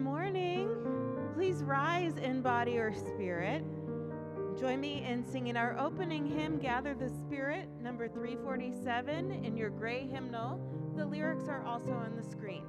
morning. Please rise in body or spirit. Join me in singing our opening hymn, Gather the Spirit, number 347 in your gray hymnal. The lyrics are also on the screen.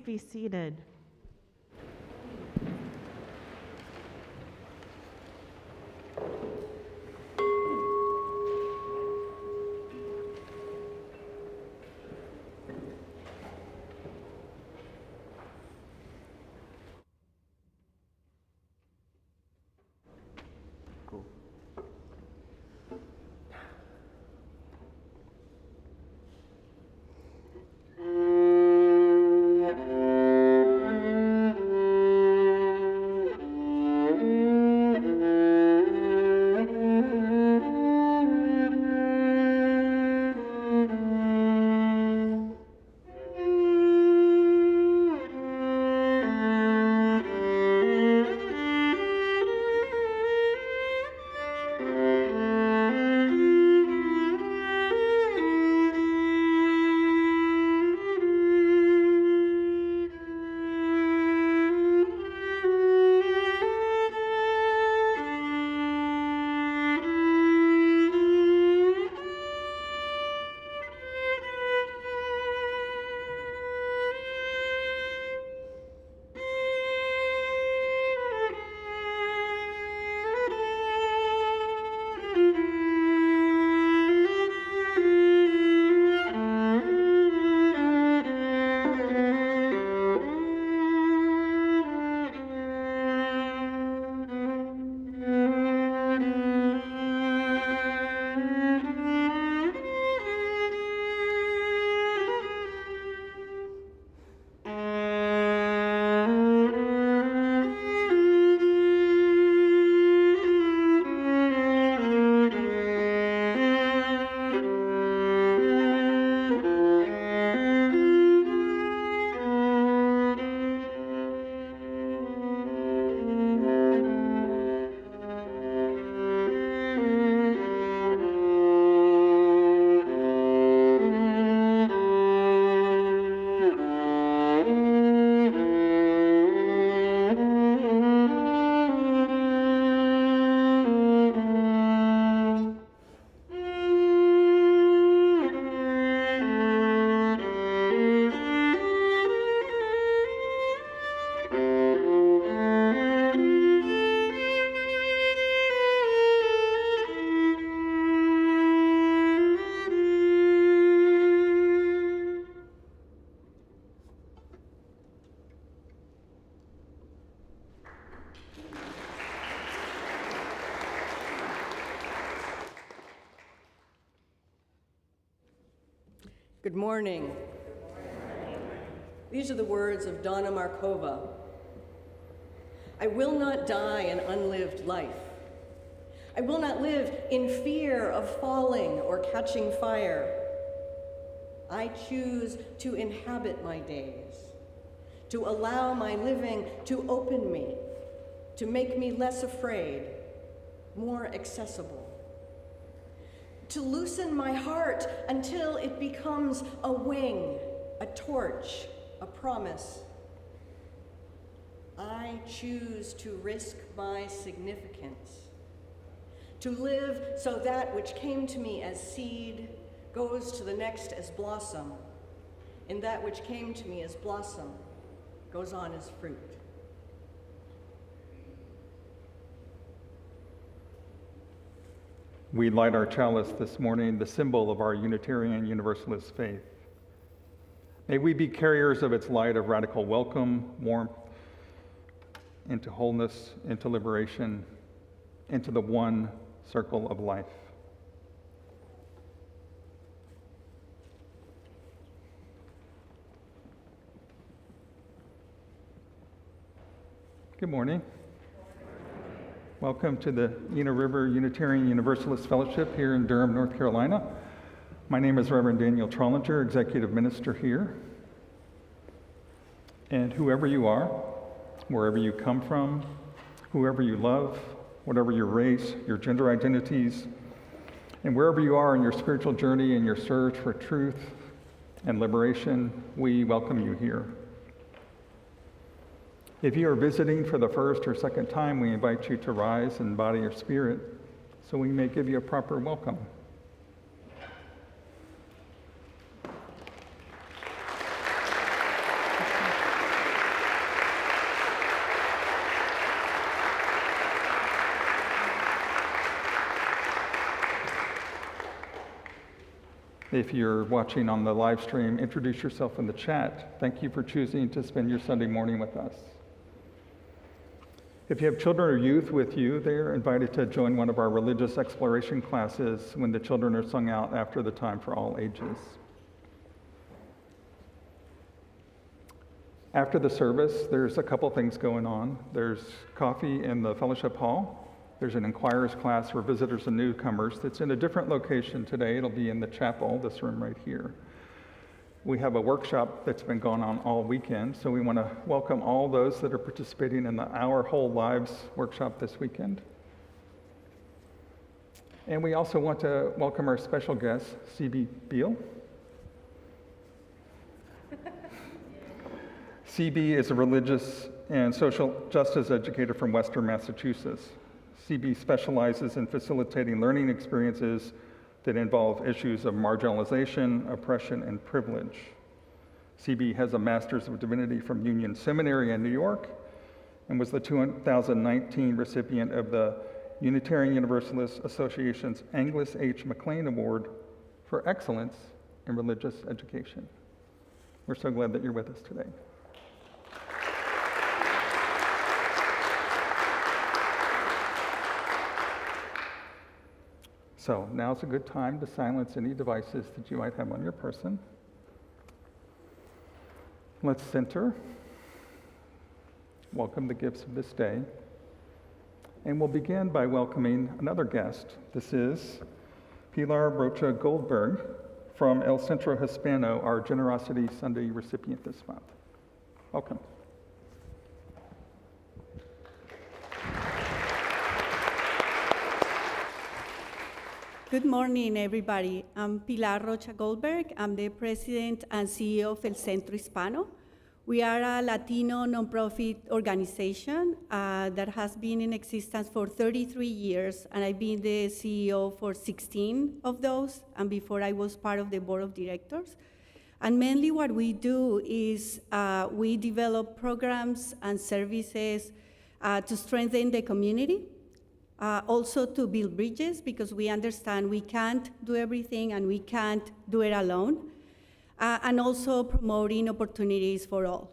Be seated. Cool. Good morning. These are the words of Donna Markova. I will not die an unlived life. I will not live in fear of falling or catching fire. I choose to inhabit my days, to allow my living to open me, to make me less afraid, more accessible, to loosen my heart until it becomes a wing, a torch, a promise. I choose to risk my significance, to live so that which came to me as seed goes to the next as blossom, and that which came to me as blossom goes on as fruit. We light our chalice this morning, the symbol of our Unitarian Universalist faith. May we be carriers of its light of radical welcome, warmth, into wholeness, into liberation, into the one circle of life. Good morning. Welcome to the Una River Unitarian Universalist Fellowship here in Durham, North Carolina. My name is Reverend Daniel Trollinger, Executive Minister here. And whoever you are, wherever you come from, whoever you love, whatever your race, your gender identities, and wherever you are in your spiritual journey and your search for truth and liberation, we welcome you here. If you are visiting for the first or second time, we invite you to rise in body or spirit so we may give you a proper welcome. If you're watching on the live stream, introduce yourself in the chat. Thank you for choosing to spend your Sunday morning with us. If you have children or youth with you, they are invited to join one of our religious exploration classes when the children are sung out after the time for all ages. After the service, there's a couple things going on. There's coffee in the fellowship hall. There's an inquirer's class for visitors and newcomers that's in a different location today. It'll be in the chapel, this room right here. We have a workshop that's been going on all weekend, so we want to welcome all those that are participating in the Our Whole Lives workshop this weekend. And we also want to welcome our special guest, Beal. CB is a religious and social justice educator from Western Massachusetts. CB specializes in facilitating learning experiences that involve issues of marginalization, oppression, and privilege. CB has a Master's of Divinity from Union Seminary in New York and was the 2019 recipient of the Unitarian Universalist Association's Angus H. McLean Award for Excellence in Religious Education. We're so glad that you're with us today. So now's a good time to silence any devices that you might have on your person. Let's center. Welcome the gifts of this day. And we'll begin by welcoming another guest. This is Pilar Rocha Goldberg from El Centro Hispano, our Generosity Sunday recipient this month. Welcome. Good morning, everybody. I'm Pilar Rocha Goldberg. I'm the president and CEO of El Centro Hispano. We are a Latino nonprofit organization that has been in existence for 33 years, and I've been the CEO for 16 of those, and before I was part of the board of directors. And mainly what we do is we develop programs and services to strengthen the community. Also to build bridges, because we understand we can't do everything and we can't do it alone, and also promoting opportunities for all.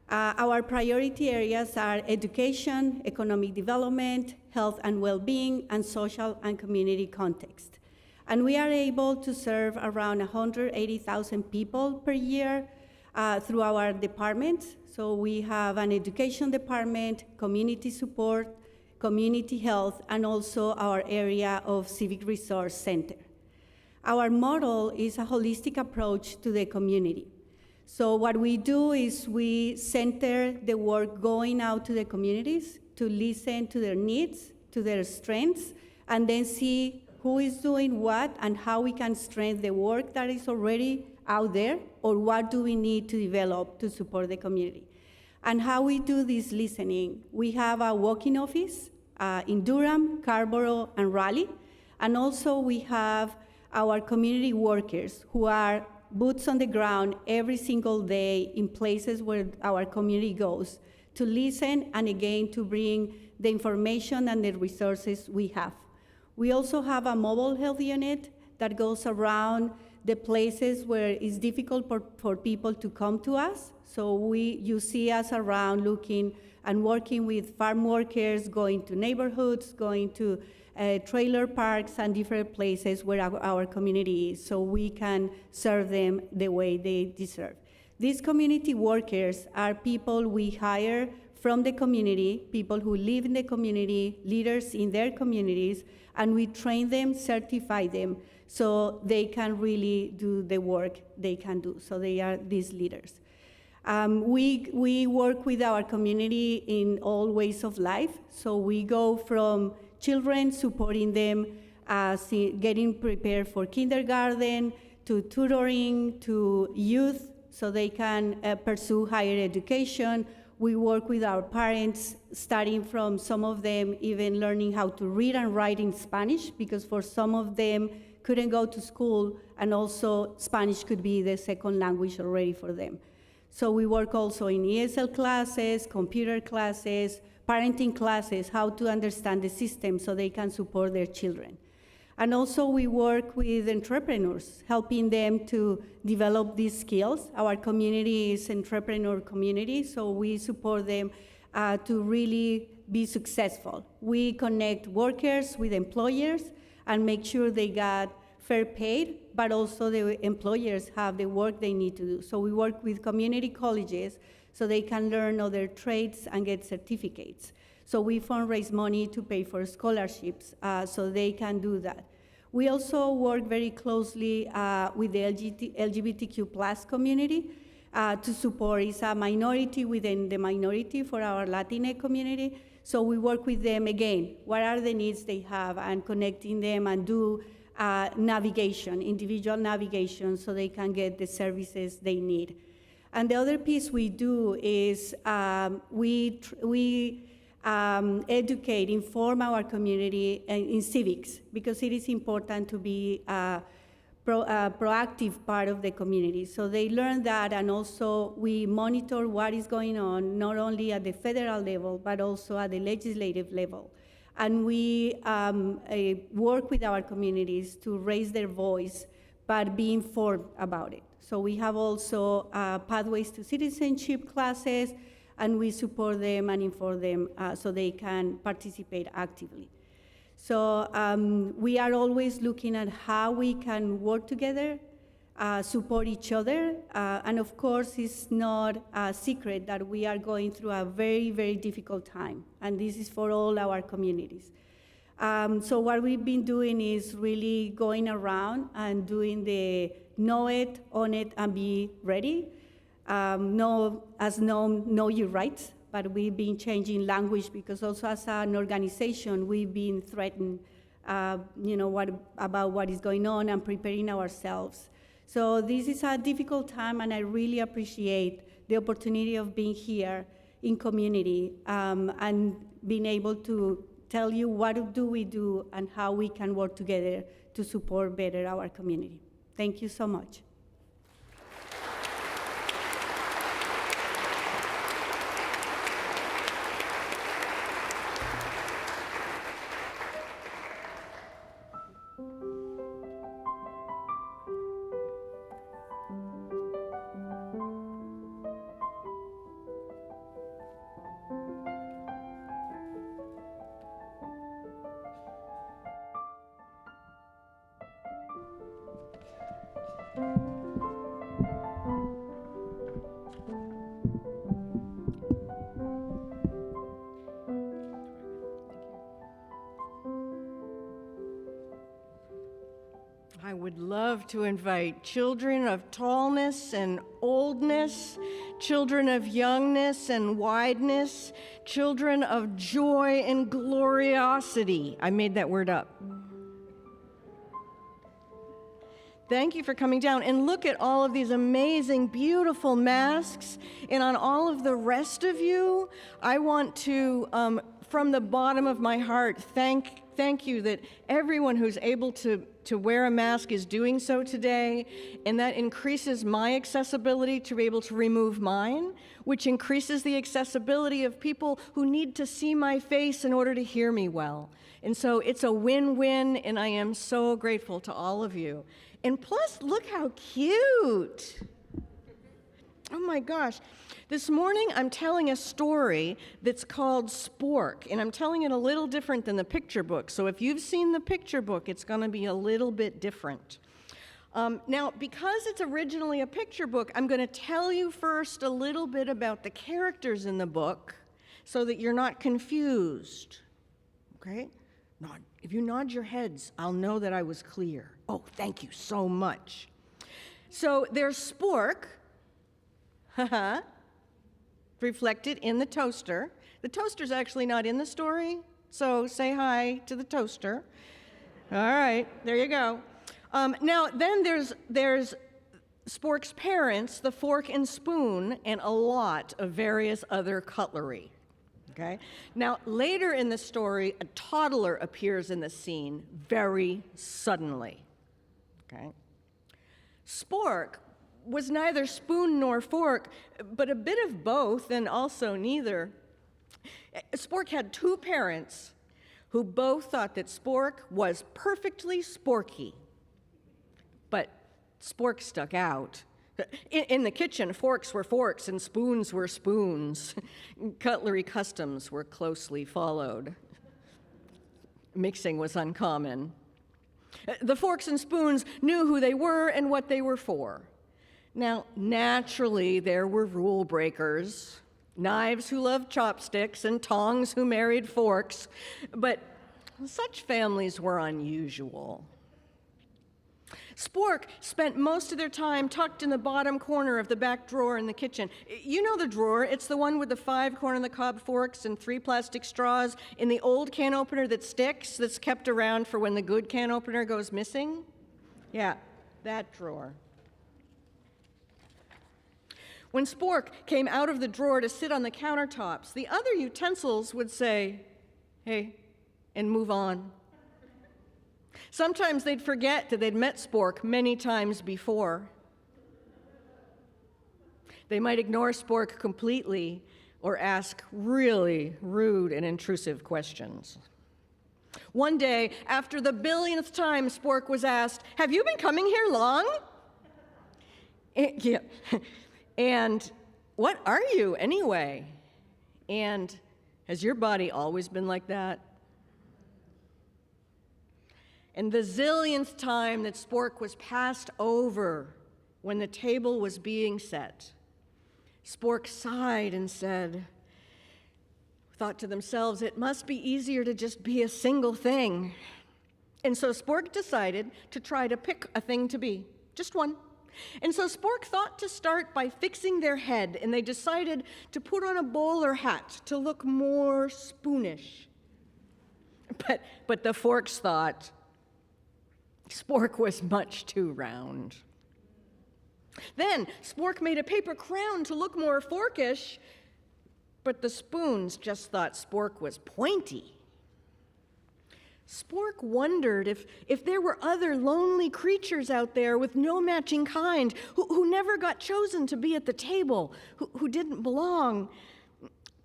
Our priority areas are education, economic development, health and well-being, and social and community context. And we are able to serve around 180,000 people per year through our departments. So we have an education department, community support, community health, and also our area of civic resource center. Our model is a holistic approach to the community. So what we do is we center the work going out to the communities to listen to their needs, to their strengths, and then see who is doing what and how we can strengthen the work that is already out there, or what do we need to develop to support the community. And how we do this listening, we have a walk-in office in Durham, Scarborough, and Raleigh, and also we have our community workers who are boots on the ground every single day in places where our community goes to listen and again to bring the information and the resources we have. We also have a mobile health unit that goes around the places where it's difficult for people to come to us. So you see us around looking and working with farm workers, going to neighborhoods, going to trailer parks and different places where our community is, so we can serve them the way they deserve. These community workers are people we hire from the community, people who live in the community, leaders in their communities, and we train them, certify them, so they can really do the work they can do. So they are these leaders. We work with our community in all ways of life. So we go from children, supporting them, getting prepared for kindergarten, to tutoring, to youth, so they can pursue higher education. We work with our parents, starting from some of them even learning how to read and write in Spanish, because for some of them couldn't go to school, and also Spanish could be the second language already for them. So we work also in ESL classes, computer classes, parenting classes, how to understand the system so they can support their children. And also we work with entrepreneurs, helping them to develop these skills. Our community is an entrepreneur community, so we support them to really be successful. We connect workers with employers and make sure they got fair paid, but also the employers have the work they need to do. So we work with community colleges so they can learn other trades and get certificates. So we fundraise money to pay for scholarships so they can do that. We also work very closely with the LGBTQ plus community to support. It's a minority within the minority for our Latinx community. So we work with them again, what are the needs they have, and connecting them and do navigation, individual navigation, so they can get the services they need. And the other piece we do is we educate, inform our community in civics, because it is important to be a proactive part of the community. So they learn that, and also we monitor what is going on, not only at the federal level, but also at the legislative level. And we work with our communities to raise their voice, but be informed about it. So we have also pathways to citizenship classes, and we support them and inform them so they can participate actively. So we are always looking at how we can work together, support each other, and of course it's not a secret that we are going through a very, very difficult time, and this is for all our communities. So what we've been doing is really going around and doing the know it, own it, and be ready. Know your rights, but we've been changing language because also as an organization, we've been threatened, about what is going on and preparing ourselves. So this is a difficult time, and I really appreciate the opportunity of being here in community and being able to tell you what do we do and how we can work together to support better our community. Thank you so much. I would love to invite children of tallness and oldness, children of youngness and wideness, children of joy and gloriosity. I made that word up. Thank you for coming down. And look at all of these amazing, beautiful masks. And on all of the rest of you, I want to, from the bottom of my heart, thank you that everyone who's able to wear a mask is doing so today, and that increases my accessibility to be able to remove mine, which increases the accessibility of people who need to see my face in order to hear me well. And so it's a win-win, and I am so grateful to all of you. And plus, look how cute. Oh my gosh. This morning, I'm telling a story that's called Spork, and I'm telling it a little different than the picture book. So if you've seen the picture book, it's going to be a little bit different. Now, because it's originally a picture book, I'm going to tell you first a little bit about the characters in the book so that you're not confused. Okay? If you nod your heads, I'll know that I was clear. Oh, thank you so much. So there's Spork, reflected in the toaster. The toaster's actually not in the story, so say hi to the toaster. All right, there you go. Now, then there's Spork's parents, the fork and spoon, and a lot of various other cutlery. Okay? Now, later in the story, a toddler appears in the scene very suddenly. Okay? Spork was neither spoon nor fork, but a bit of both and also neither. Spork had two parents who both thought that Spork was perfectly sporky, but Spork stuck out. In the kitchen, forks were forks and spoons were spoons. Cutlery customs were closely followed. Mixing was uncommon. The forks and spoons knew who they were and what they were for. Now, naturally, there were rule breakers, knives who loved chopsticks and tongs who married forks, but such families were unusual. Spork spent most of their time tucked in the bottom corner of the back drawer in the kitchen. You know the drawer. It's the one with the 5 corn-on-the-cob forks and 3 plastic straws in the old can opener that sticks, that's kept around for when the good can opener goes missing. Yeah, that drawer. When Spork came out of the drawer to sit on the countertops, the other utensils would say, "Hey," and move on. Sometimes they'd forget that they'd met Spork many times before. They might ignore Spork completely or ask really rude and intrusive questions. One day, after the billionth time Spork was asked, "Have you been coming here long?" Yeah. And what are you anyway? And has your body always been like that? And the zillionth time that Spork was passed over when the table was being set, Spork sighed and thought to themselves, it must be easier to just be a single thing. And so Spork decided to try to pick a thing to be, just one. And so Spork thought to start by fixing their head, and they decided to put on a bowler hat to look more spoonish. But the forks thought Spork was much too round. Then Spork made a paper crown to look more forkish, but the spoons just thought Spork was pointy. Spork wondered if there were other lonely creatures out there with no matching kind, who never got chosen to be at the table, who didn't belong.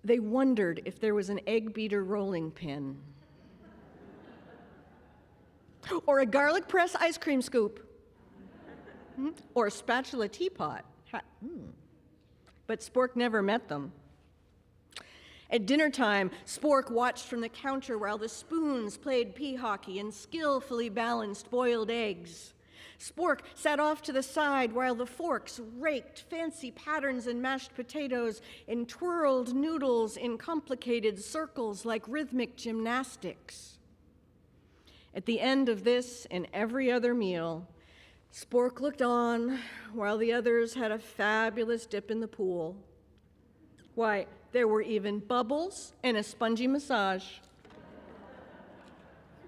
They wondered if there was an egg beater rolling pin. Or a garlic press ice cream scoop. Or a spatula teapot. But Spork never met them. At dinner time, Spork watched from the counter while the spoons played pea hockey and skillfully balanced boiled eggs. Spork sat off to the side while the forks raked fancy patterns in mashed potatoes and twirled noodles in complicated circles like rhythmic gymnastics. At the end of this and every other meal, Spork looked on while the others had a fabulous dip in the pool. Why, there were even bubbles and a spongy massage.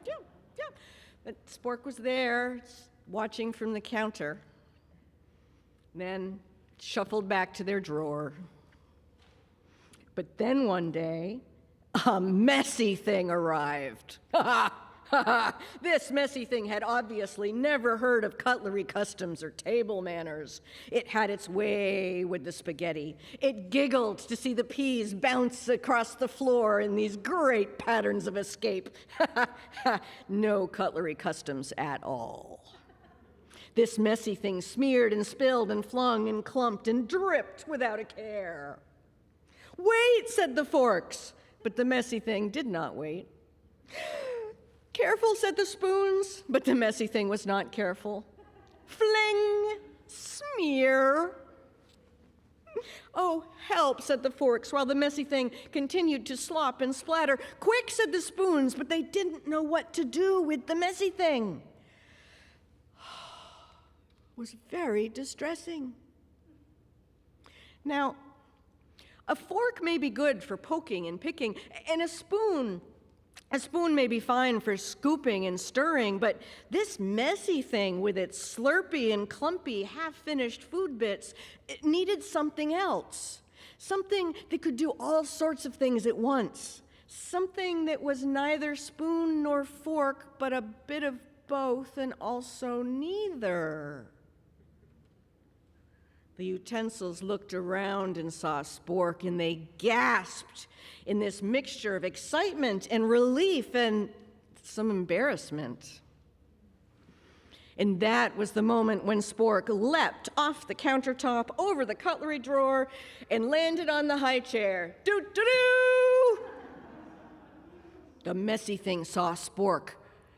Yeah. But Spork was there, watching from the counter, then shuffled back to their drawer. But then one day, a messy thing arrived. This messy thing had obviously never heard of cutlery customs or table manners. It had its way with the spaghetti. It giggled to see the peas bounce across the floor in these great patterns of escape. No cutlery customs at all. This messy thing smeared and spilled and flung and clumped and dripped without a care. "Wait," said the forks, but the messy thing did not wait. "Careful," said the spoons, but the messy thing was not careful. Fling, smear. "Oh, help," said the forks, while the messy thing continued to slop and splatter. "Quick," said the spoons, but they didn't know what to do with the messy thing. It was very distressing. Now, a fork may be good for poking and picking, and a spoon may be fine for scooping and stirring, but this messy thing with its slurpy and clumpy, half-finished food bits, it needed something else. Something that could do all sorts of things at once. Something that was neither spoon nor fork, but a bit of both and also neither. The utensils looked around and saw Spork, and they gasped in this mixture of excitement and relief and some embarrassment. And that was the moment when Spork leapt off the countertop over the cutlery drawer and landed on the high chair. Doo-doo-doo! The messy thing saw Spork,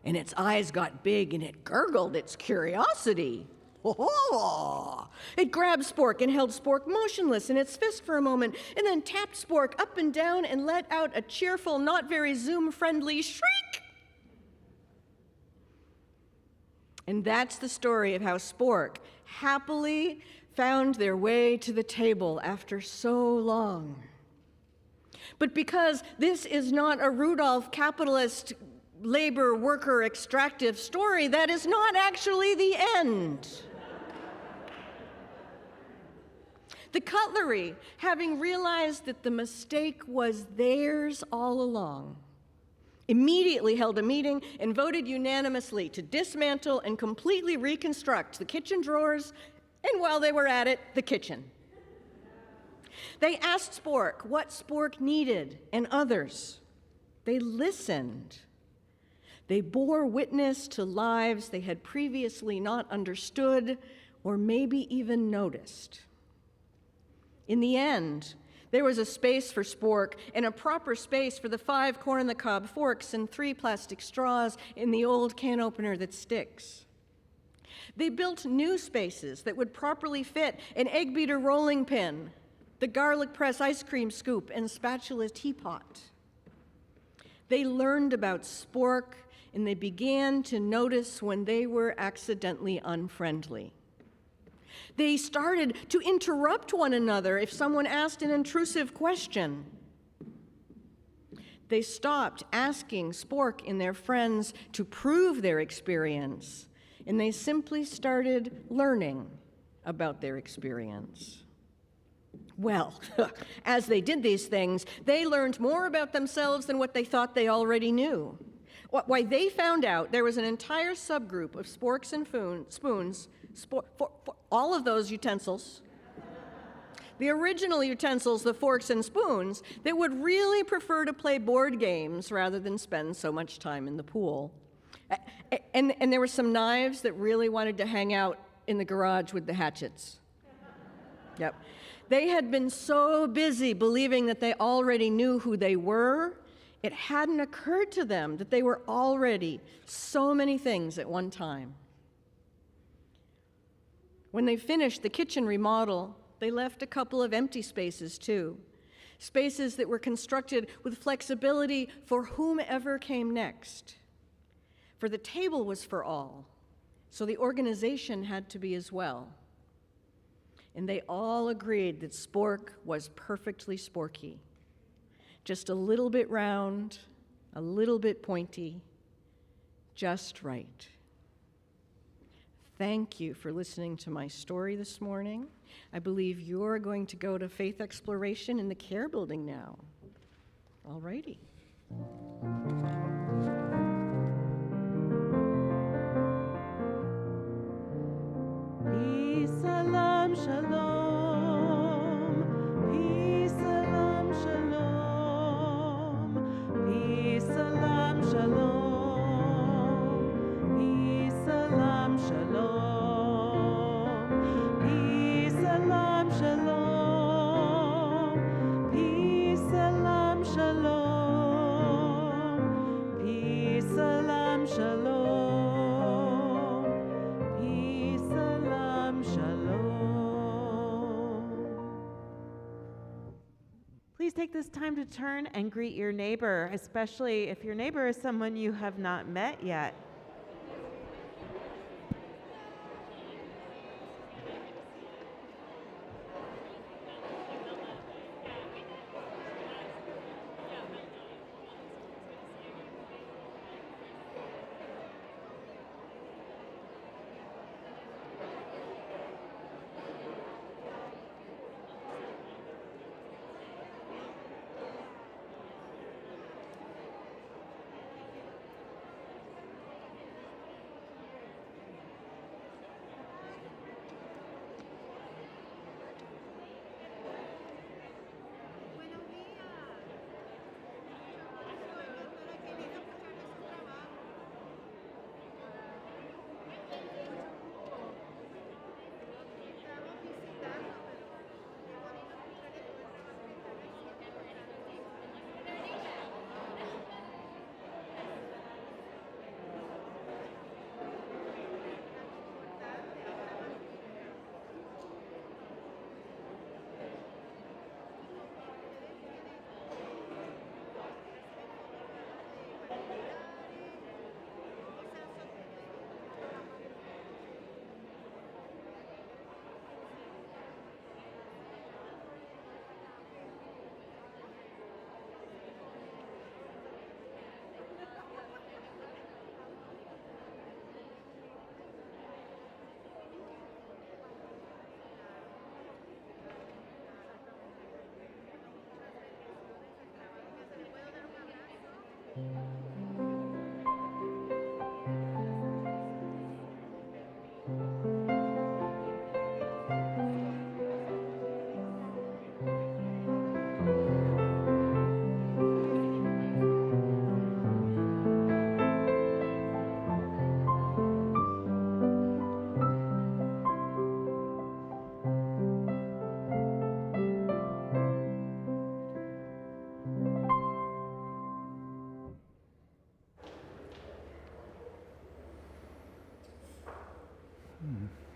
and its eyes got big, and it gurgled its curiosity. Oh! It grabbed Spork and held Spork motionless in its fist for a moment, and then tapped Spork up and down and let out a cheerful, not very Zoom-friendly shriek. And that's the story of how Spork happily found their way to the table after so long. But because this is not a Rudolph capitalist labor worker extractive story, that is not actually the end. The cutlery, having realized that the mistake was theirs all along, immediately held a meeting and voted unanimously to dismantle and completely reconstruct the kitchen drawers, and while they were at it, the kitchen. They asked Spork what Spork needed and others. They listened. They bore witness to lives they had previously not understood or maybe even noticed. In the end, there was a space for Spork and a proper space for the 5 corn-on-the-cob forks and 3 plastic straws in the old can opener that sticks. They built new spaces that would properly fit an egg beater rolling pin, the garlic press ice cream scoop, and spatula teapot. They learned about Spork, and they began to notice when they were accidentally unfriendly. They started to interrupt one another if someone asked an intrusive question. They stopped asking Spork and their friends to prove their experience, and they simply started learning about their experience. Well, as they did these things, they learned more about themselves than what they thought they already knew. Why, they found out there was an entire subgroup of sporks and spoons, for all of those utensils, the original utensils, the forks and spoons, that would really prefer to play board games rather than spend so much time in the pool. And there were some knives that really wanted to hang out in the garage with the hatchets. Yep. They had been so busy believing that they already knew who they were, it hadn't occurred to them that they were already so many things at one time. When they finished the kitchen remodel, they left a couple of empty spaces too. Spaces that were constructed with flexibility for whomever came next. For the table was for all, so the organization had to be as well. And they all agreed that spork was perfectly sporky. Just a little bit round, a little bit pointy, just right. Thank you for listening to my story this morning. I believe you're going to go to faith exploration in the care building now. All righty. Peace, salam, shalom. Peace, salam, shalom. Peace, salam, shalom. Peace, salam, shalom. Peace, salam, shalom. Peace, salam, shalom. Peace, salam, shalom. Peace, salam, shalom. Please take this time to turn and greet your neighbor, especially if your neighbor is someone you have not met yet.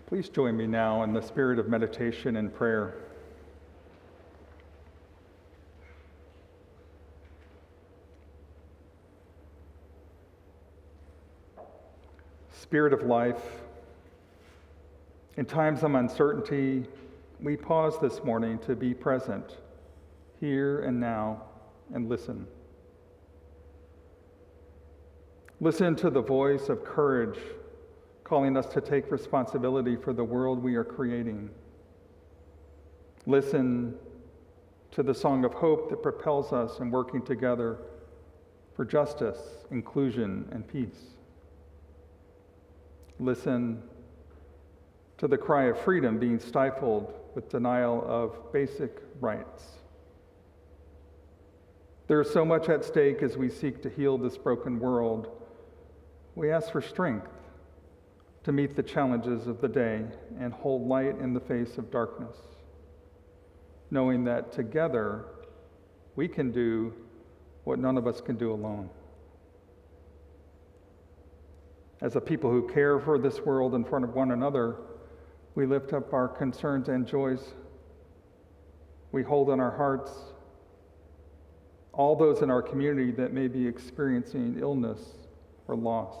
Please join me now in the spirit of meditation and prayer. Spirit of life, in times of uncertainty, we pause this morning to be present, here and now, and listen. Listen to the voice of courage calling us to take responsibility for the world we are creating. Listen to the song of hope that propels us in working together for justice, inclusion, and peace. Listen to the cry of freedom being stifled with denial of basic rights. There is so much at stake as we seek to heal this broken world. We ask for strength to meet the challenges of the day and hold light in the face of darkness, knowing that together we can do what none of us can do alone. As a people who care for this world in front of one another, we lift up our concerns and joys. We hold in our hearts all those in our community that may be experiencing illness or loss.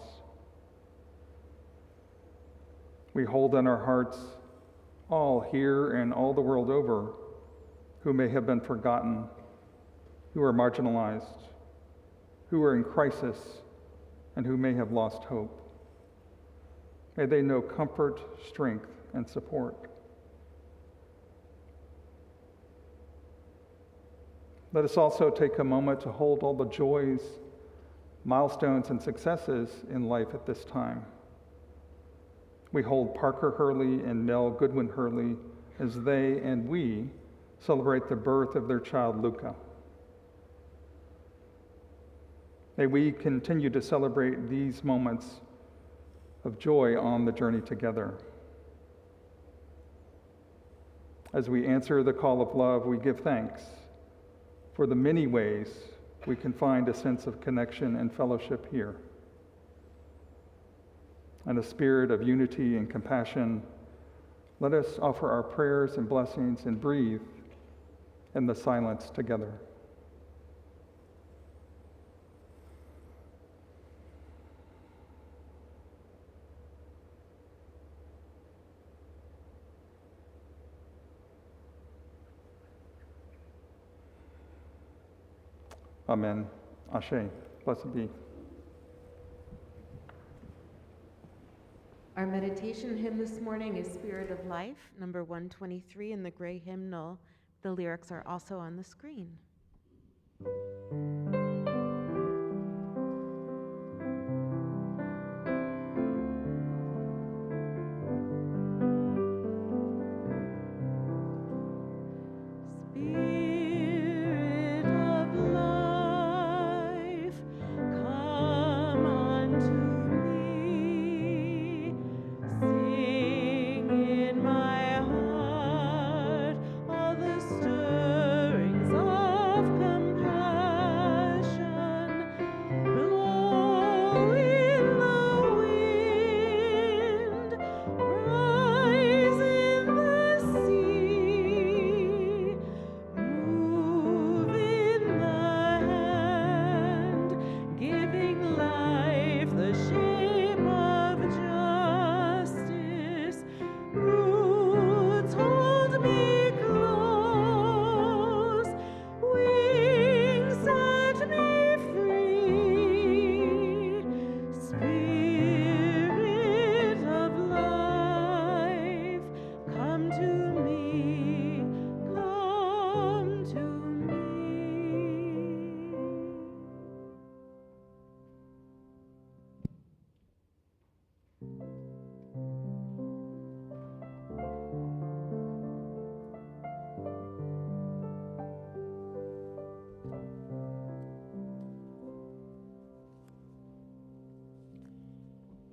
We hold in our hearts all here and all the world over who may have been forgotten, who are marginalized, who are in crisis, and who may have lost hope. May they know comfort, strength, and support. Let us also take a moment to hold all the joys, milestones, and successes in life at this time. We hold Parker Hurley and Mel Goodwin Hurley as they and we celebrate the birth of their child, Luca. May we continue to celebrate these moments of joy on the journey together. As we answer the call of love, we give thanks for the many ways we can find a sense of connection and fellowship here. In a spirit of unity and compassion, let us offer our prayers and blessings and breathe in the silence together. Amen. Ashe. Blessed be. Our meditation hymn this morning is Spirit of Life, number 123 in the gray hymnal. The lyrics are also on the screen.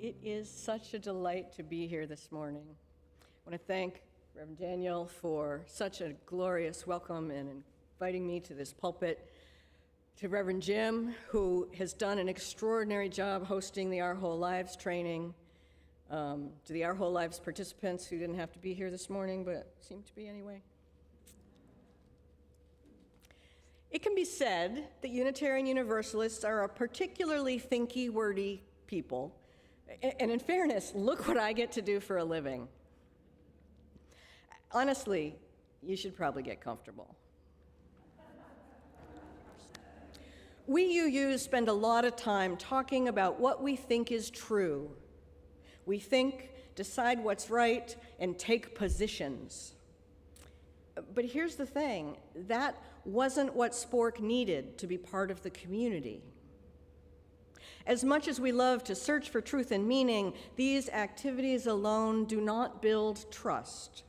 It is such a delight to be here this morning. I want to thank Reverend Daniel for such a glorious welcome and inviting me to this pulpit, to Reverend Jim, who has done an extraordinary job hosting the Our Whole Lives training, to the Our Whole Lives participants who didn't have to be here this morning, but seemed to be anyway. It can be said that Unitarian Universalists are a particularly thinky, wordy people. And in fairness, look what I get to do for a living. Honestly, you should probably get comfortable. We UUs spend a lot of time talking about what we think is true. We think, decide what's right, and take positions. But here's the thing, that wasn't what Spork needed to be part of the community. As much as we love to search for truth and meaning, these activities alone do not build trust.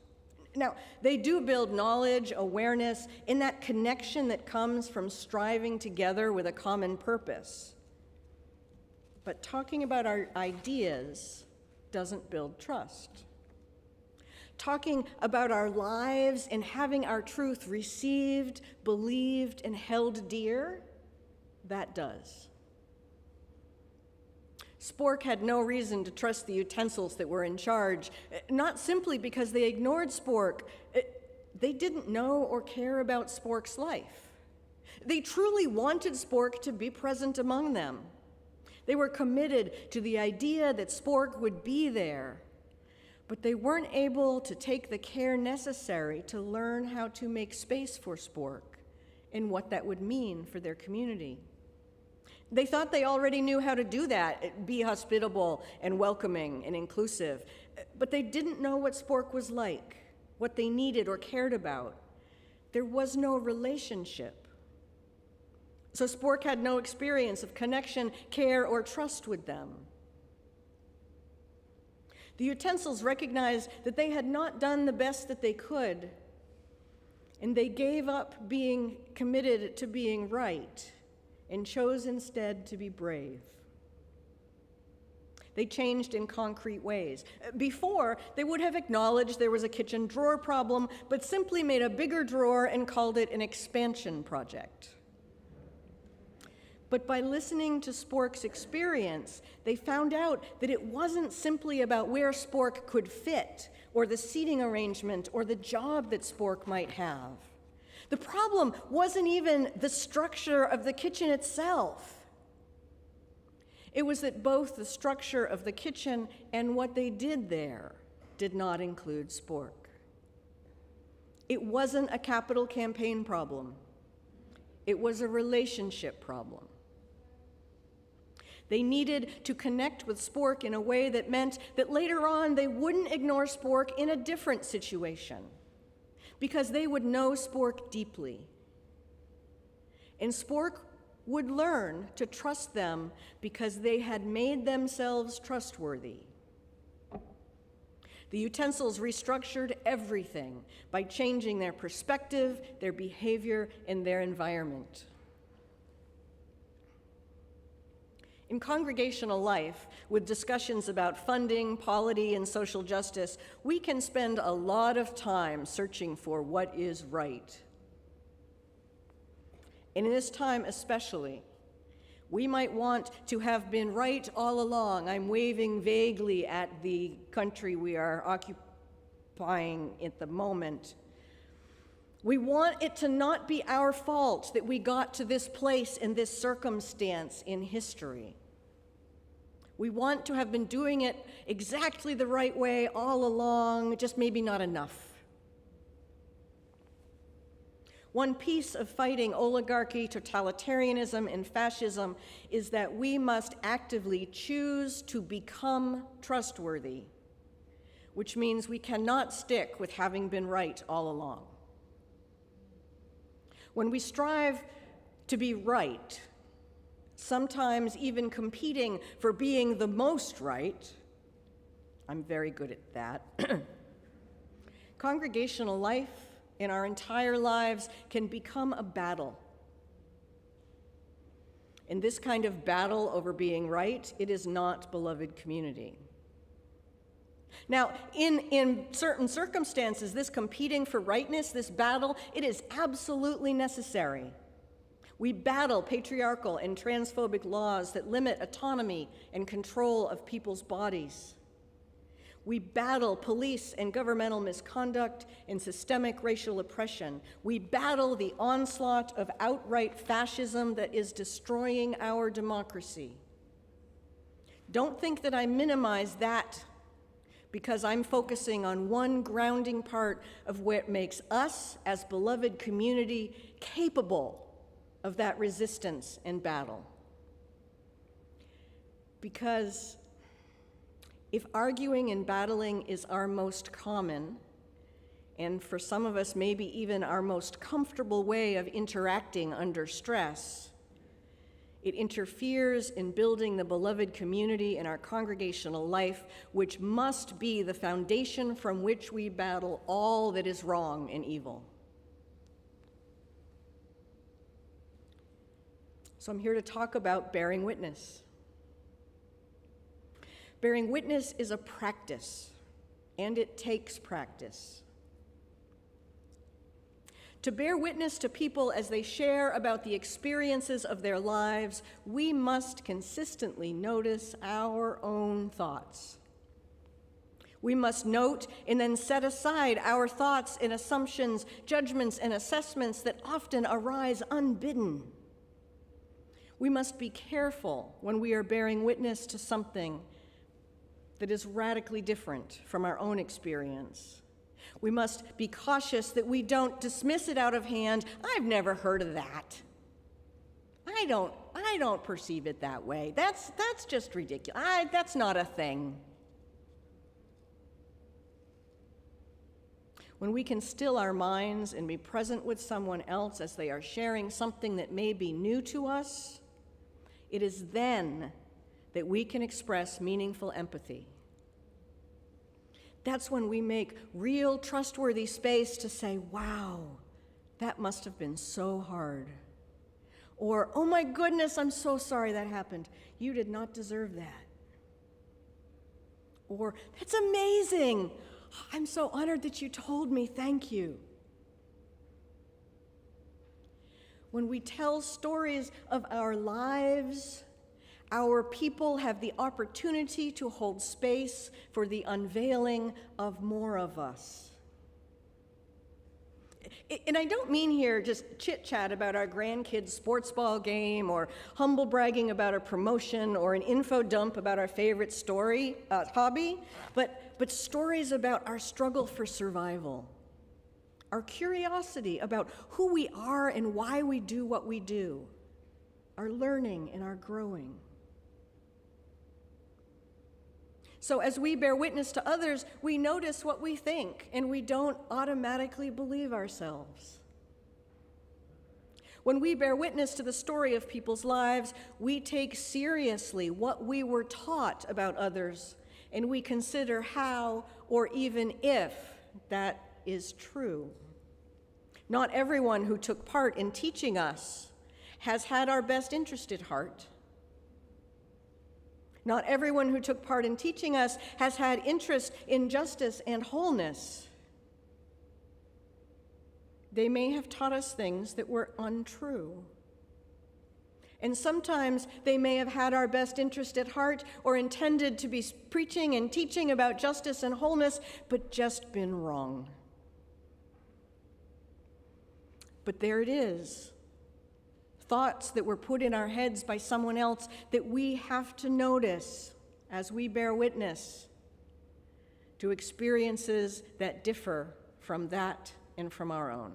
Now, they do build knowledge, awareness, in that connection that comes from striving together with a common purpose. But talking about our ideas doesn't build trust. Talking about our lives and having our truth received, believed, and held dear, that does. Spork had no reason to trust the utensils that were in charge, not simply because they ignored Spork. They didn't know or care about Spork's life. They truly wanted Spork to be present among them. They were committed to the idea that Spork would be there. but they weren't able to take the care necessary to learn how to make space for spork and what that would mean for their community. They thought they already knew how to do that, be hospitable and welcoming and inclusive, but they didn't know what spork was like, what they needed or cared about. There was no relationship. So spork had no experience of connection, care, or trust with them. The utensils recognized that they had not done the best that they could, and they gave up being committed to being right and chose instead to be brave. They changed in concrete ways. Before, they would have acknowledged there was a kitchen drawer problem, but simply made a bigger drawer and called it an expansion project. But by listening to spork's experience, they found out that it wasn't simply about where spork could fit, or the seating arrangement, or the job that spork might have. The problem wasn't even the structure of the kitchen itself. It was that both the structure of the kitchen and what they did there did not include spork. It wasn't a capital campaign problem. It was a relationship problem. They needed to connect with spork in a way that meant that later on they wouldn't ignore spork in a different situation, because they would know spork deeply. And spork would learn to trust them because they had made themselves trustworthy. The utensils restructured everything by changing their perspective, their behavior, and their environment. In congregational life, with discussions about funding, polity, and social justice, we can spend a lot of time searching for what is right. And in this time especially, we might want to have been right all along. I'm waving vaguely at the country we are occupying at the moment. We want it to not be our fault that we got to this place in this circumstance in history. We want to have been doing it exactly the right way all along, just maybe not enough. One piece of fighting oligarchy, totalitarianism, and fascism is that we must actively choose to become trustworthy, which means we cannot stick with having been right all along. When we strive to be right, sometimes even competing for being the most right, I'm very good at that, congregational life in our entire lives can become a battle. In this kind of battle over being right, it is not beloved community. Now, in certain circumstances, this competing for rightness, this battle, it is absolutely necessary. We battle patriarchal and transphobic laws that limit autonomy and control of people's bodies. We battle police and governmental misconduct and systemic racial oppression. We battle the onslaught of outright fascism that is destroying our democracy. Don't think that I minimize that because I'm focusing on one grounding part of what makes us as beloved community capable of that resistance and battle. Because if arguing and battling is our most common, and for some of us maybe even our most comfortable way of interacting under stress, it interferes in building the beloved community in our congregational life, which must be the foundation from which we battle all that is wrong and evil. So I'm here to talk about bearing witness. Bearing witness is a practice, and it takes practice. To bear witness to people as they share about the experiences of their lives, we must consistently notice our own thoughts. We must note and then set aside our thoughts and assumptions, judgments and assessments that often arise unbidden. We must be careful when we are bearing witness to something that is radically different from our own experience. We must be cautious that we don't dismiss it out of hand. I've never heard of that. I don't perceive it that way. That's just ridiculous. That's not a thing. When we can still our minds and be present with someone else as they are sharing something that may be new to us, it is then that we can express meaningful empathy. That's when we make real, trustworthy space to say, wow, that must have been so hard. Or, oh my goodness, I'm so sorry that happened. You did not deserve that. Or, that's amazing. I'm so honored that you told me, thank you. When we tell stories of our lives, our people have the opportunity to hold space for the unveiling of more of us. And I don't mean here just chit-chat about our grandkids' sports ball game or humble bragging about a promotion or an info dump about our favorite hobby, but stories about our struggle for survival, our curiosity about who we are and why we do what we do, our learning and our growing. So as we bear witness to others, we notice what we think, and we don't automatically believe ourselves. When we bear witness to the story of people's lives, we take seriously what we were taught about others, and we consider how or even if that is true. Not everyone who took part in teaching us has had our best interest at heart. Not everyone who took part in teaching us has had interest in justice and wholeness. They may have taught us things that were untrue. And sometimes they may have had our best interest at heart or intended to be preaching and teaching about justice and wholeness, but just been wrong. But there it is. Thoughts that were put in our heads by someone else that we have to notice as we bear witness to experiences that differ from that and from our own.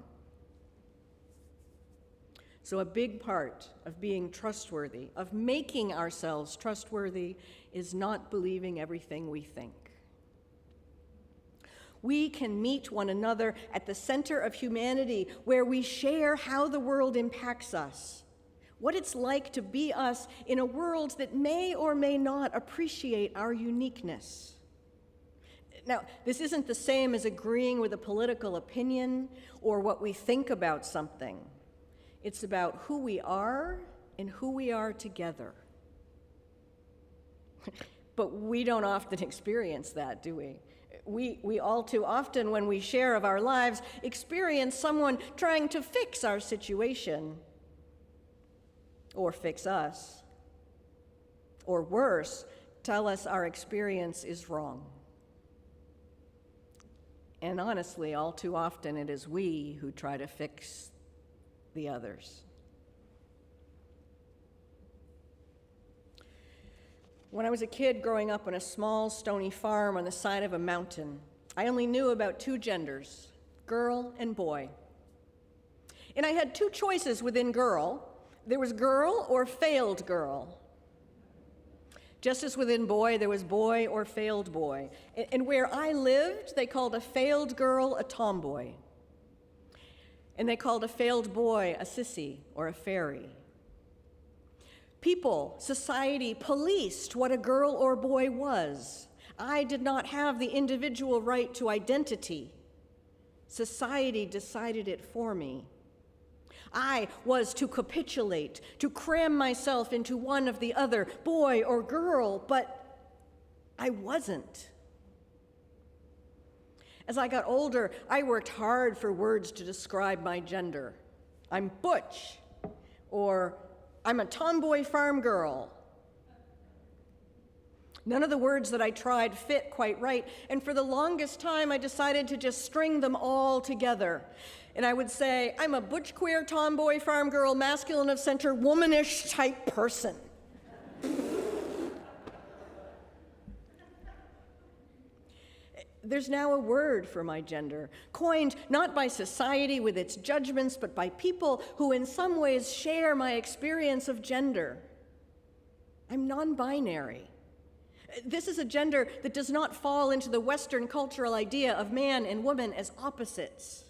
So a big part of being trustworthy, of making ourselves trustworthy, is not believing everything we think. We can meet one another at the center of humanity, where we share how the world impacts us, what it's like to be us in a world that may or may not appreciate our uniqueness. Now, this isn't the same as agreeing with a political opinion or what we think about something. It's about who we are and who we are together. But we don't often experience that, do we? We all too often, when we share of our lives, experience someone trying to fix our situation, or fix us, or worse, tell us our experience is wrong. And honestly, all too often it is we who try to fix the others. When I was a kid growing up on a small stony farm on the side of a mountain, I only knew about two genders, girl and boy. And I had two choices within girl. There was girl or failed girl. Just as within boy, there was boy or failed boy. And where I lived, they called a failed girl a tomboy. And they called a failed boy a sissy or a fairy. People, society, policed what a girl or boy was. I did not have the individual right to identity. Society decided it for me. I was to capitulate, to cram myself into one of the other, boy or girl, but I wasn't. As I got older, I worked hard for words to describe my gender. I'm butch, or I'm a tomboy farm girl. None of the words that I tried fit quite right, and for the longest time I decided to just string them all together. And I would say, I'm a butch, queer, tomboy, farm girl, masculine of center, womanish type person. There's now a word for my gender, coined not by society with its judgments, but by people who in some ways share my experience of gender. I'm non-binary. This is a gender that does not fall into the Western cultural idea of man and woman as opposites.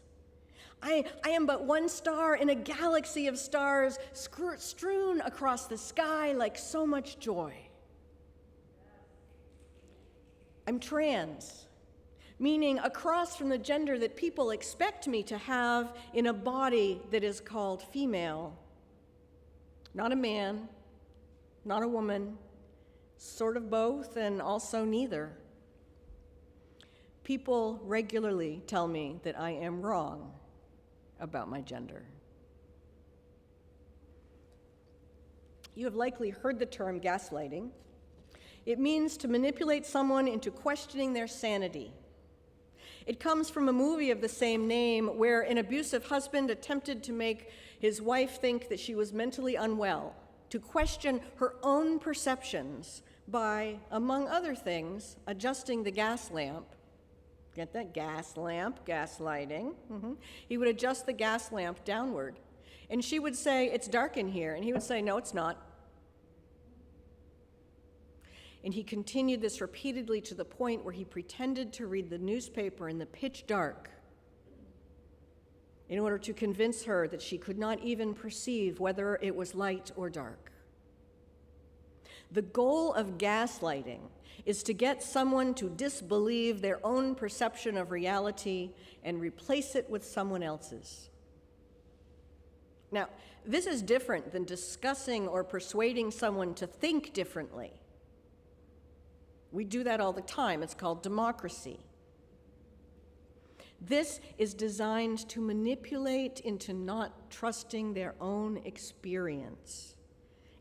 I am but one star in a galaxy of stars strewn across the sky like so much joy. I'm trans, meaning a cross from the gender that people expect me to have in a body that is called female. Not a man, not a woman, sort of both and also neither. People regularly tell me that I am wrong about my gender. You have likely heard the term gaslighting. It means to manipulate someone into questioning their sanity. It comes from a movie of the same name where an abusive husband attempted to make his wife think that she was mentally unwell, to question her own perceptions by, among other things, adjusting the gas lamp. Get that? Gas lamp, gaslighting. He would adjust the gas lamp downward. And she would say, "It's dark in here." And he would say, "No, it's not." And he continued this repeatedly to the point where he pretended to read the newspaper in the pitch dark in order to convince her that she could not even perceive whether it was light or dark. The goal of gaslighting is to get someone to disbelieve their own perception of reality and replace it with someone else's. Now, this is different than discussing or persuading someone to think differently. We do that all the time. It's called democracy. This is designed to manipulate into not trusting their own experience.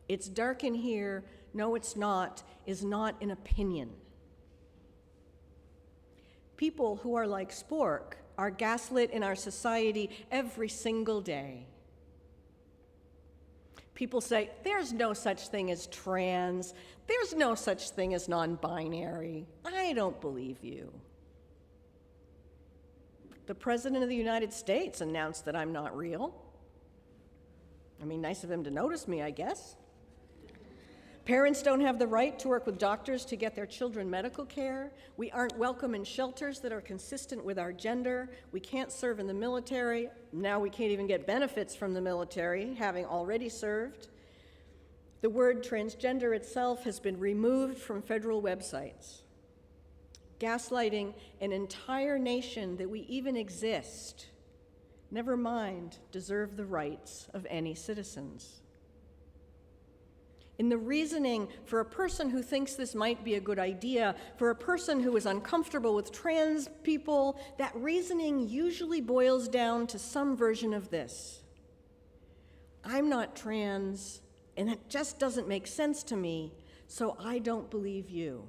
It's dark in here, no it's not, is not an opinion. People who are like Spork are gaslit in our society every single day. People say, "There's no such thing as trans. There's no such thing as non-binary. I don't believe you." The President of the United States announced that I'm not real. I mean, nice of him to notice me, I guess. Parents don't have the right to work with doctors to get their children medical care. We aren't welcome in shelters that are consistent with our gender. We can't serve in the military. Now we can't even get benefits from the military, having already served. The word transgender itself has been removed from federal websites, gaslighting an entire nation that we even exist, never mind deserve the rights of any citizens. In the reasoning for a person who thinks this might be a good idea, for a person who is uncomfortable with trans people, that reasoning usually boils down to some version of this: I'm not trans, and that just doesn't make sense to me, so I don't believe you.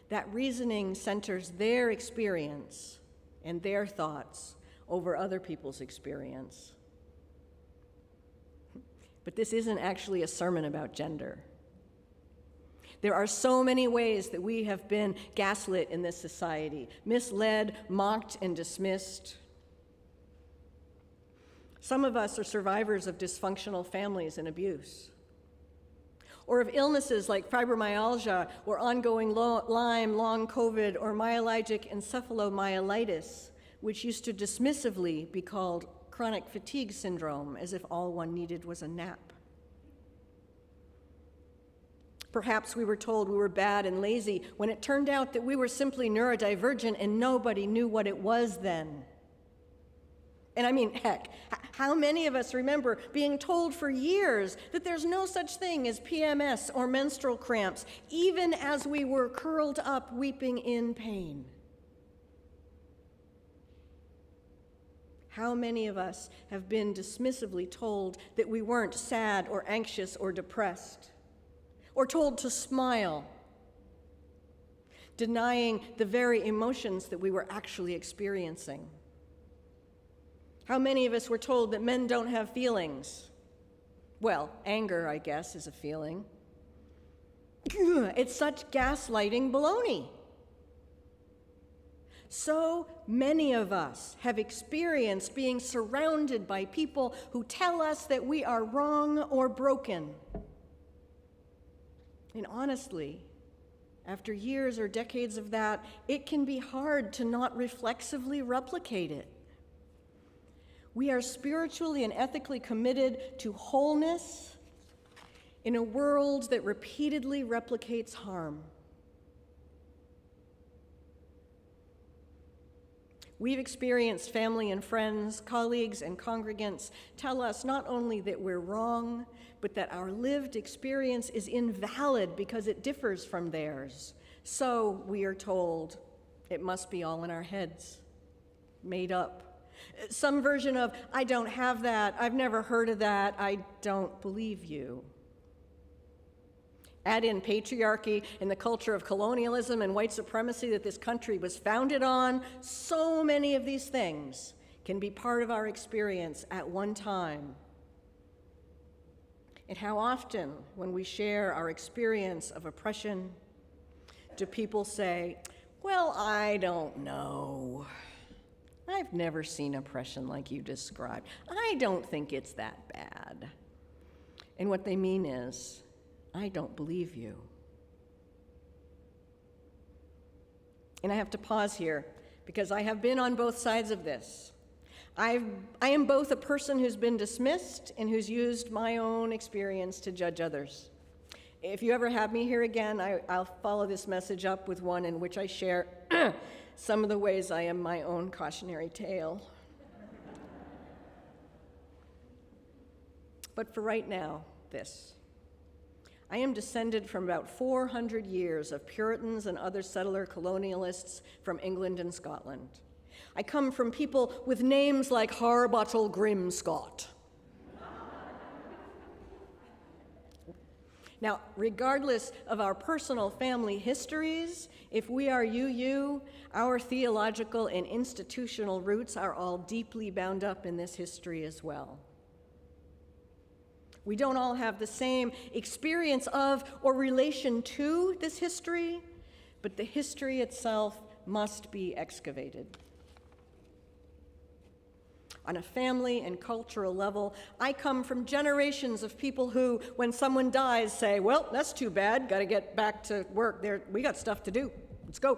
That reasoning centers their experience and their thoughts over other people's experience. But this isn't actually a sermon about gender. There are so many ways that we have been gaslit in this society, misled, mocked, and dismissed. Some of us are survivors of dysfunctional families and abuse, or of illnesses like fibromyalgia or ongoing Lyme, long COVID, or myalgic encephalomyelitis, which used to dismissively be called chronic fatigue syndrome, as if all one needed was a nap. Perhaps we were told we were bad and lazy when it turned out that we were simply neurodivergent and nobody knew what it was then. And I mean, heck, how many of us remember being told for years that there's no such thing as PMS or menstrual cramps, even as we were curled up weeping in pain? How many of us have been dismissively told that we weren't sad or anxious or depressed, or told to smile, denying the very emotions that we were actually experiencing? How many of us were told that men don't have feelings? Well, anger, I guess, is a feeling. It's such gaslighting baloney. So many of us have experienced being surrounded by people who tell us that we are wrong or broken. And honestly, after years or decades of that, it can be hard to not reflexively replicate it. We are spiritually and ethically committed to wholeness in a world that repeatedly replicates harm. We've experienced family and friends, colleagues and congregants tell us not only that we're wrong, but that our lived experience is invalid because it differs from theirs. So, we are told, it must be all in our heads, made up. Some version of, I don't have that, I've never heard of that, I don't believe you. Add in patriarchy and the culture of colonialism and white supremacy that this country was founded on. So many of these things can be part of our experience at one time. And how often, when we share our experience of oppression, do people say, well, I don't know. I've never seen oppression like you described. I don't think it's that bad. And what they mean is, I don't believe you. And I have to pause here because I have been on both sides of this. I am both a person who's been dismissed and who's used my own experience to judge others. If you ever have me here again, I'll follow this message up with one in which I share some of the ways I am my own cautionary tale. But for right now, this. I am descended from about 400 years of Puritans and other settler colonialists from England and Scotland. I come from people with names like Harbottle Grimscott. Now, regardless of our personal family histories, if we are UU, our theological and institutional roots are all deeply bound up in this history as well. We don't all have the same experience of or relation to this history, but the history itself must be excavated. On a family and cultural level, I come from generations of people who, when someone dies, say, well, that's too bad, gotta get back to work, we got stuff to do, let's go.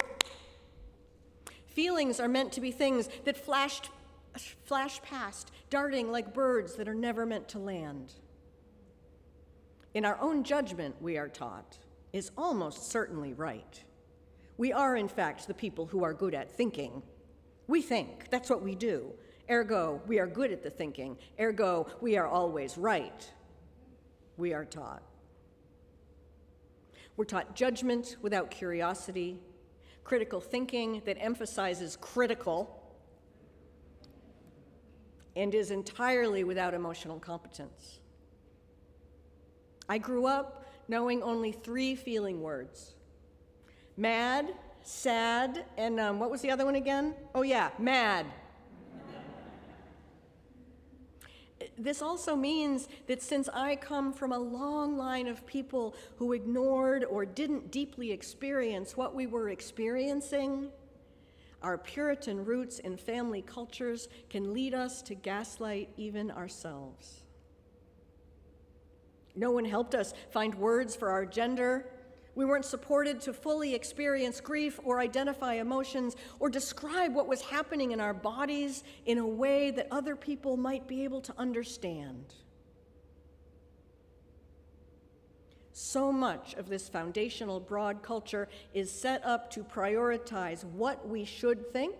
Feelings are meant to be things that flash past, darting like birds that are never meant to land. In our own judgment, we are taught, is almost certainly right. We are, in fact, the people who are good at thinking. We think, that's what we do. Ergo, we are good at the thinking. Ergo, we are always right. We are taught. We're taught judgment without curiosity, critical thinking that emphasizes critical, and is entirely without emotional competence. I grew up knowing only 3 feeling words: mad, sad, and what was the other one again? Oh yeah, mad. This also means that since I come from a long line of people who ignored or didn't deeply experience what we were experiencing, our Puritan roots in family cultures can lead us to gaslight even ourselves. No one helped us find words for our gender. We weren't supported to fully experience grief or identify emotions or describe what was happening in our bodies in a way that other people might be able to understand. So much of this foundational broad culture is set up to prioritize what we should think,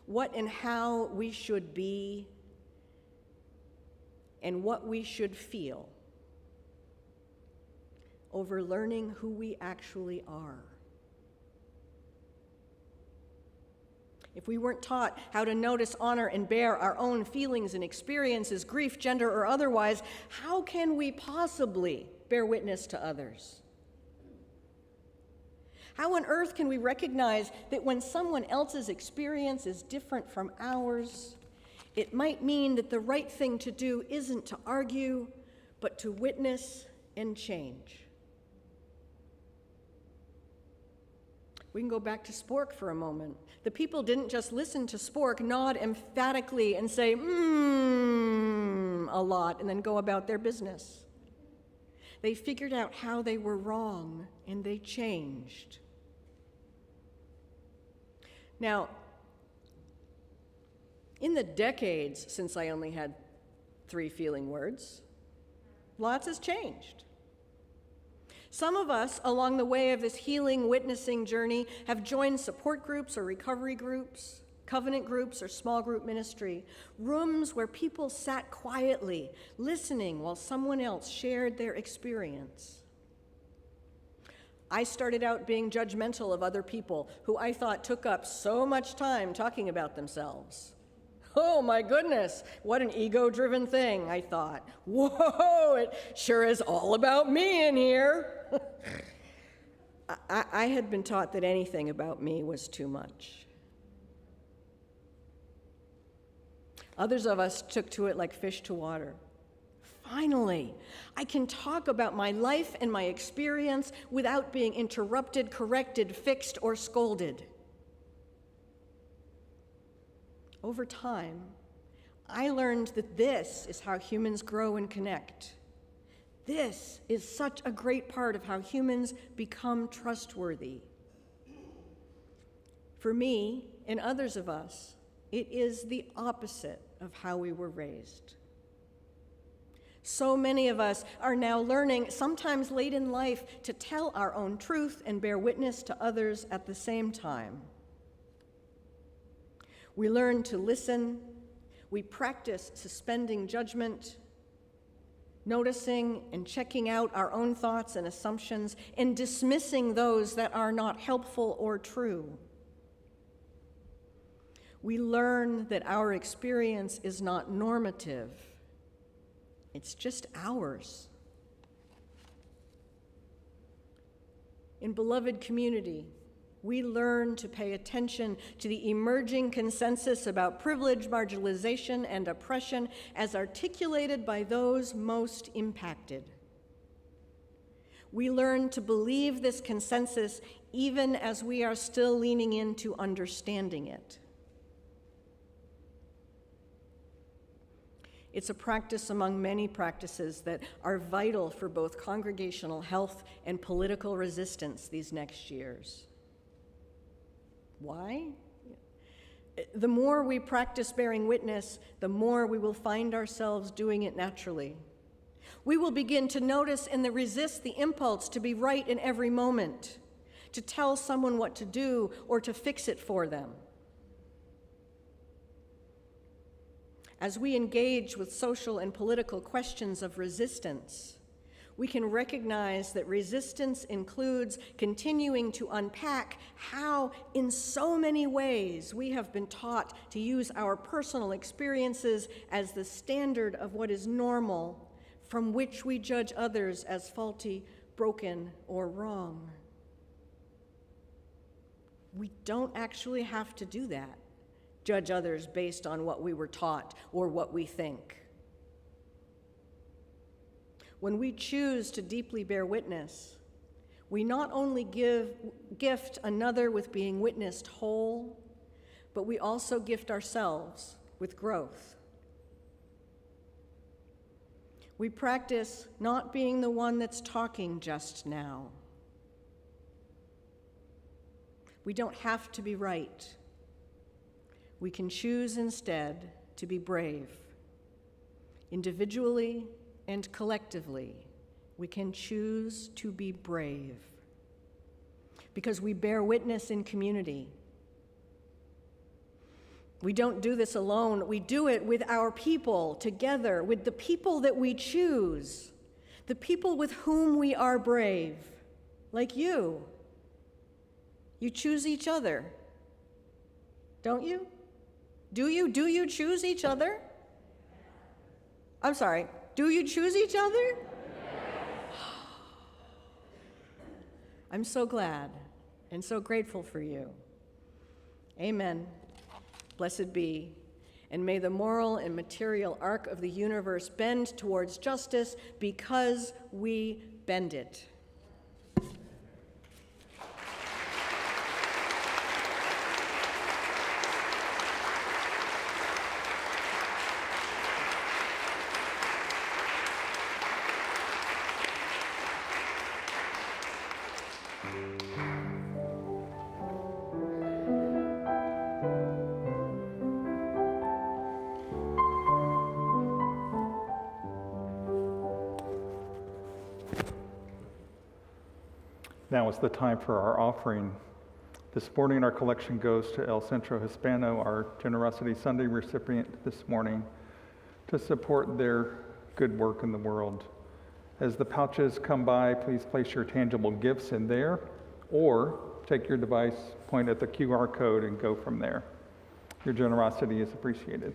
what and how we should be, and what we should feel, over learning who we actually are. If we weren't taught how to notice, honor, and bear our own feelings and experiences, grief, gender, or otherwise, how can we possibly bear witness to others? How on earth can we recognize that when someone else's experience is different from ours, it might mean that the right thing to do isn't to argue, but to witness and change? We can go back to Spork for a moment. The people didn't just listen to Spork, nod emphatically, and say, a lot, and then go about their business. They figured out how they were wrong, and they changed. Now, in the decades since I only had 3 feeling words, lots has changed. Some of us, along the way of this healing, witnessing journey, have joined support groups or recovery groups, covenant groups or small group ministry, rooms where people sat quietly, listening while someone else shared their experience. I started out being judgmental of other people who I thought took up so much time talking about themselves. Oh my goodness, what an ego-driven thing, I thought. Whoa, it sure is all about me in here. I had been taught that anything about me was too much. Others of us took to it like fish to water. Finally, I can talk about my life and my experience without being interrupted, corrected, fixed, or scolded. Over time, I learned that this is how humans grow and connect. This is such a great part of how humans become trustworthy. For me and others of us, it is the opposite of how we were raised. So many of us are now learning, sometimes late in life, to tell our own truth and bear witness to others at the same time. We learn to listen. We practice suspending judgment, noticing and checking out our own thoughts and assumptions, and dismissing those that are not helpful or true. We learn that our experience is not normative. It's just ours. In beloved community, we learn to pay attention to the emerging consensus about privilege, marginalization, and oppression as articulated by those most impacted. We learn to believe this consensus even as we are still leaning into understanding it. It's a practice among many practices that are vital for both congregational health and political resistance these next years. Why? The more we practice bearing witness, the more we will find ourselves doing it naturally. We will begin to notice and resist the impulse to be right in every moment, to tell someone what to do or to fix it for them. As we engage with social and political questions of resistance, we can recognize that resistance includes continuing to unpack how, in so many ways, we have been taught to use our personal experiences as the standard of what is normal, from which we judge others as faulty, broken, or wrong. We don't actually have to do that. Judge others based on what we were taught or what we think. When we choose to deeply bear witness, we not only gift another with being witnessed whole, but we also gift ourselves with growth. We practice not being the one that's talking just now. We don't have to be right. We can choose instead to be brave. Individually and collectively, we can choose to be brave. Because we bear witness in community. We don't do this alone. We do it with our people, together, with the people that we choose, the people with whom we are brave, like you. You choose each other, don't you? Do you choose each other? I'm sorry, do you choose each other? I'm so glad and so grateful for you. Amen. Blessed be. And may the moral and material arc of the universe bend towards justice because we bend it. Now is the time for our offering. This morning, our collection goes to El Centro Hispano, our Generosity Sunday recipient this morning, to support their good work in the world. As the pouches come by, please place your tangible gifts in there, or take your device, point at the QR code, and go from there. Your generosity is appreciated.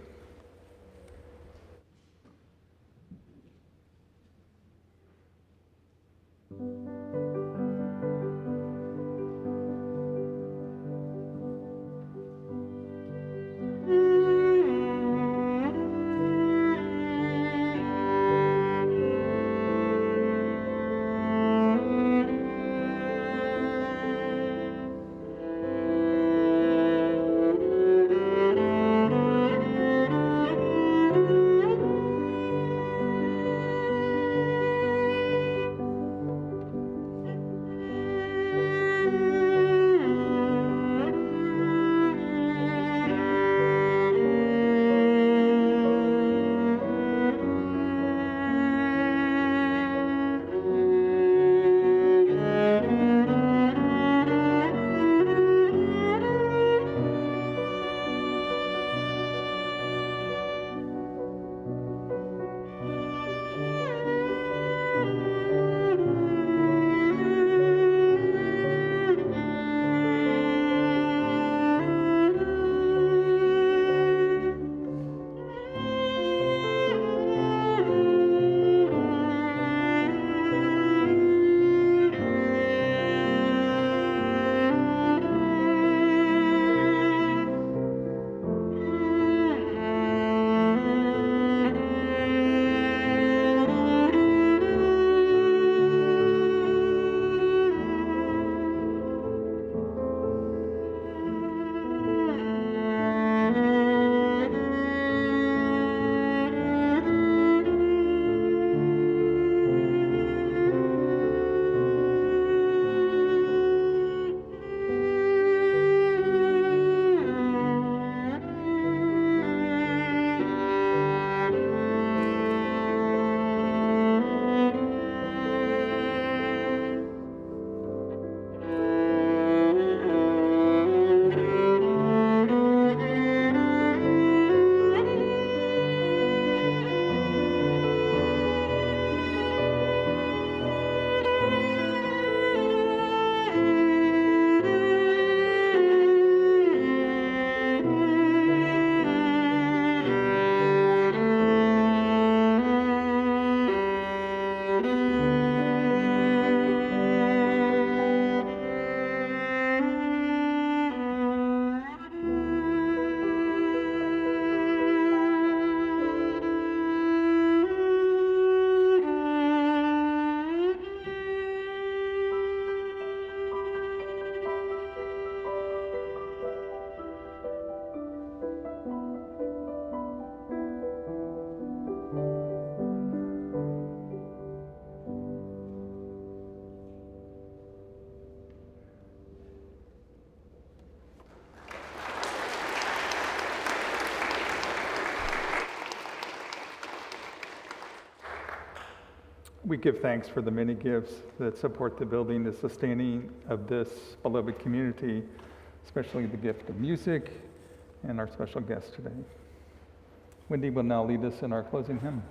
We give thanks for the many gifts that support the building and sustaining of this beloved community, especially the gift of music and our special guest today. Wendy will now lead us in our closing hymn.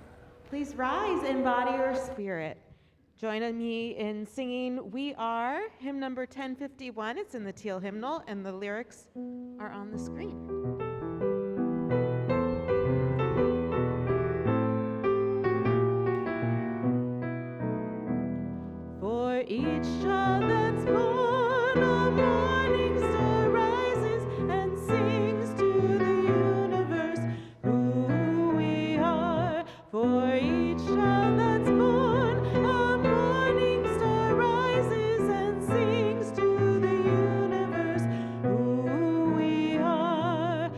Please rise in body or spirit. Join me in singing We Are, hymn number 1051. It's in the teal hymnal, and the lyrics are on the screen. For each child that's born, a morning star rises and sings to the universe who we are. For each child that's born, a morning star rises and sings to the universe who we are.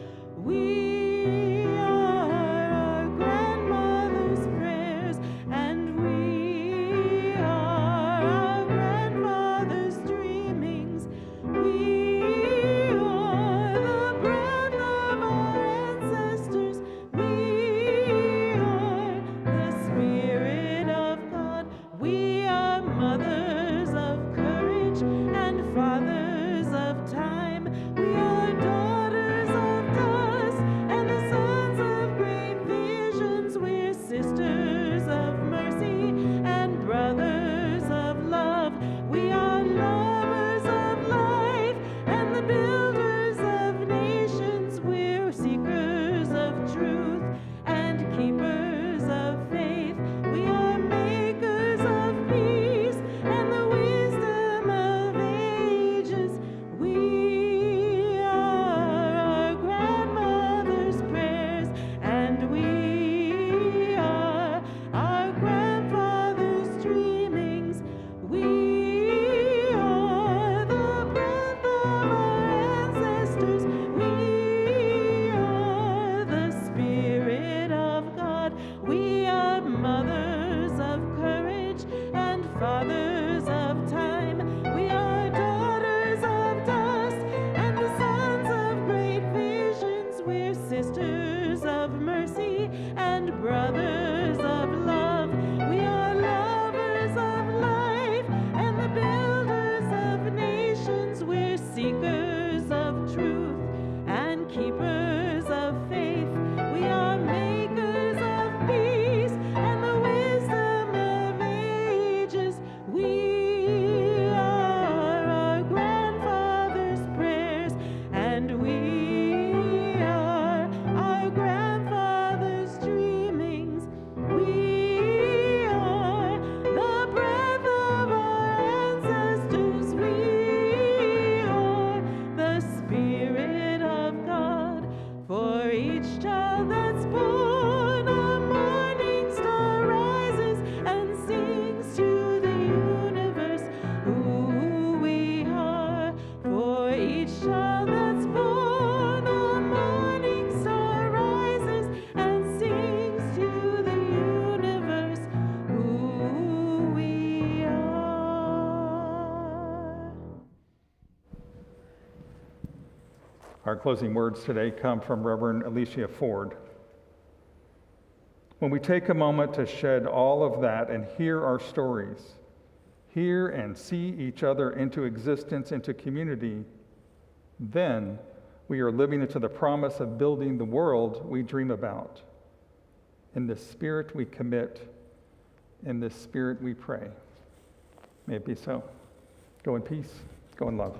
and keepers of faith. We are makers of peace and the wisdom of ages. We are our grandfather's prayers, and we are our grandfather's dreamings. We are the breath of our ancestors. We are the Spirit of God. For each child that's born, a morning star rises and sings to the universe who we are. For each child that's born, a morning star rises and sings to the universe who we are. Our closing words today come from Reverend Alicia Ford. When we take a moment to shed all of that and hear our stories, hear and see each other into existence, into community, then we are living into the promise of building the world we dream about. In this spirit we commit, in this spirit we pray. May it be so. Go in peace, go in love.